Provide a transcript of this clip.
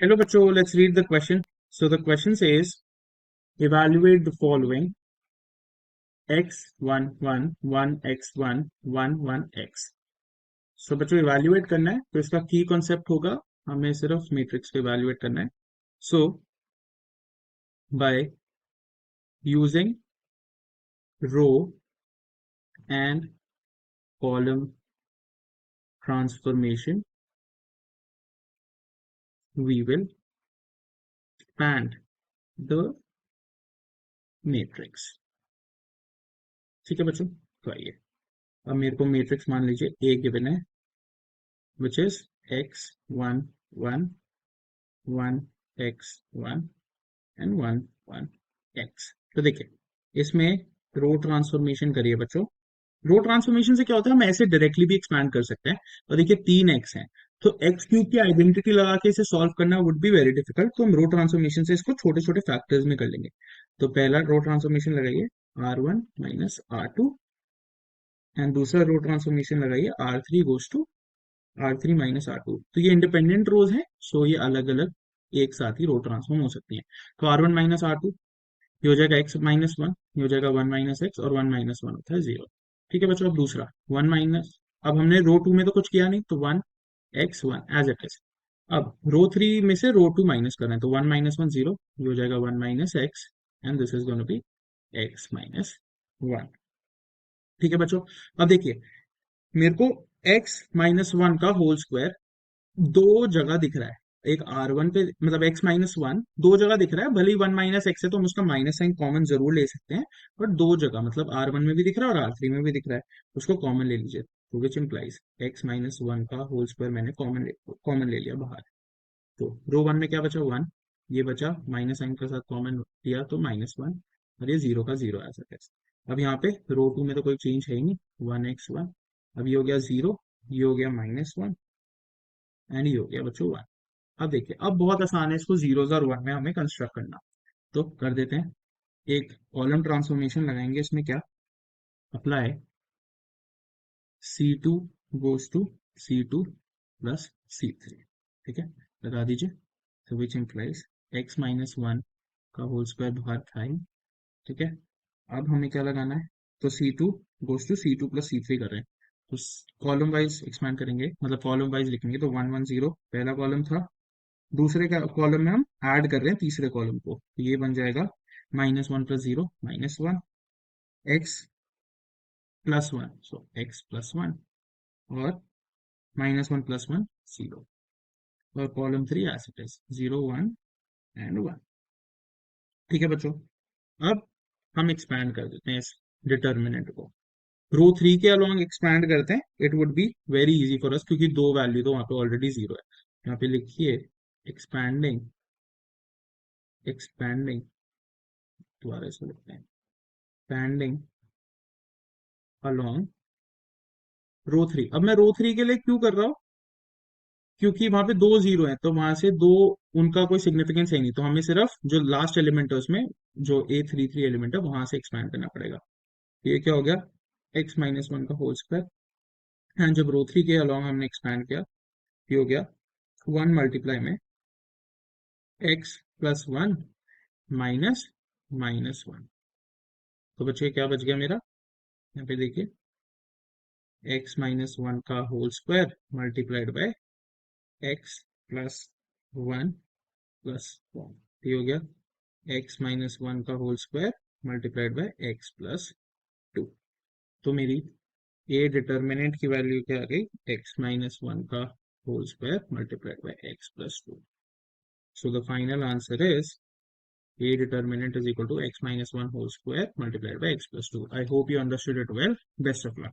Hello, Bacho. Let's read the question. So the question says, evaluate the following: x 1 1 1 x 1 1 1 x. So बच्चों evaluate करना है तो इसका की कॉन्सेप्ट होगा, हमें सिर्फ मैट्रिक्स को इवेल्युएट करना है. So by using row and column transformation we will expand the matrix. ठीक है बच्चों, तो आइए अब मेरे को मैट्रिक्स मान लीजिए ए गिवन है which is x 1 1 1 x 1 and 1 1 x. तो देखिए इसमें रो ट्रांसफॉर्मेशन करिए बच्चों. रो ट्रांसफॉर्मेशन से क्या होता है, हम ऐसे डायरेक्टली भी एक्सपैंड कर सकते हैं. और देखिए 3x है तो एक्स क्यूब की आइडेंटिटी लगा के इसे सॉल्व करना वुड बी वेरी डिफिकल्ट. तो हम रो ट्रांसफॉर्मेशन से इसको छोटे छोटे फैक्टर्स में कर लेंगे. तो पहला रो ट्रांसफॉर्मेशन लगाइए r1 माइनस r2 एंड दूसरा रो ट्रांसफॉर्मेशन लगाइए r3 goes to R3 minus R2. तो ये इंडिपेंडेंट रोज है, सो ये अलग अलग एक साथ ही रो ट्रांसफॉर्म हो सकती हैं. तो R1 माइनस R2 ये हो जाएगा x माइनस 1, ये हो जाएगा 1 माइनस x, और 1 माइनस 1 होता है 0. ठीक है बच्चों, अब दूसरा 1 माइनस, अब हमने रो 2 में तो कुछ किया नहीं तो 1 x 1 एज इट इज. अब रो 3 में से रो 2 माइनस कर रहे हैं तो 1 माइनस 1 0, ये हो जाएगा 1 minus x and this is going to be x minus 1. ठीक है बच्चों, अब देखिए मेरे को x माइनस 1 का होल स्क्वायर दो जगह दिख रहा है. एक R1 पे मतलब x माइनस 1 दो जगह दिख रहा है, भले ही 1 माइनस एक्स है तो हम उसका माइनस साइन कॉमन जरूर ले सकते हैं. बट दो जगह मतलब R1 में भी दिख रहा है और R3 में भी दिख रहा है, उसको कॉमन ले लीजिए. तो विच इम्प्लाइज x माइनस 1 का होल स्क्वायर मैंने कॉमन ले लिया बाहर. तो रो 1 में क्या बचा 1, ये बचा माइनस साइन के साथ कॉमन लिया तो माइनस 1, और ये 0 का 0 आ सकता है. अब यहाँ पे रो 2 में तो कोई चेंज है ही नहीं, 1x1. अब ये हो गया 0, ये हो गया माइनस 1 एंड ये हो गया बच्चों 1. अब देखिए अब बहुत आसान है इसको जीरोस और वन में हमें कंस्ट्रक्ट करना. तो कर देते हैं, एक कॉलम ट्रांसफॉर्मेशन लगाएंगे. इसमें क्या apply C2 goes to C2 plus C3. ठीक है, लगा दीजिए. तो विच इम्प्लाइज x माइनस 1 का होल स्क्वायर बाहर था ही. ठीक है, अब हमें क्या लगाना है, तो C2 goes to C2 plus C3 कर रहे हैं. तो कॉलम वाइज एक्सपैंड करेंगे, मतलब कॉलम वाइज लिखेंगे. तो 1 1 0 पहला कॉलम था, दूसरे कॉलम में हम ऐड कर रहे हैं तीसरे कॉलम को, तो ये बन जाएगा minus 1 plus 0 minus 1 x plus 1, so x plus 1, और माइनस 1 प्लस 1 0, और column 3 as it is 0 1 and 1. ठीक है बच्चों, अब हम एक्सपैंड कर देते हैं इस डिटर्मिनेंट को. रो 3 के अलोंग एक्सपैंड करते हैं, it would be very easy for us क्योंकि दो वैल्यू तो वहां पे ऑलरेडी 0 है. यहाँ पे लिखिए एक्सपैंडिंग एक्सपैंडिंग दोबारा इसको लिखते हैं एक्सपैंडिंग अलोंग रो 3. अब मैं रो 3 के लिए क्यों कर रहा हूँ, क्योंकि वहां पे दो जीरो है तो वहां से दो उनका कोई सिग्निफिकेंस है नहीं, तो हमें सिर्फ जो लास्ट एलिमेंट है उसमें जो A33 एलिमेंट है वहां से एक्सपैंड करना पड़ेगा. ये क्या हो गया x माइनस 1 का होल स्क्वायर, एंड जब रो 3 के अलोंग हमने एक्सपैंड किया ये हो गया 1 मल्टीप्लाई में x प्लस 1 माइनस माइनस 1. तो बच्चे क्या बच गया मेरा, यहाँ पे देखिए x माइनस 1 का whole square multiplied by x plus 1 plus 1. ये हो गया x माइनस 1 का whole square multiplied by x plus 2. तो मेरी ए डिटर्मिनेंट की वैल्यू क्या आ गई, x माइनस 1 का whole square multiplied by x plus 2. So the final answer is a determinant is equal to x minus 1 whole square multiplied by x plus 2. I hope you understood it well. Best of luck.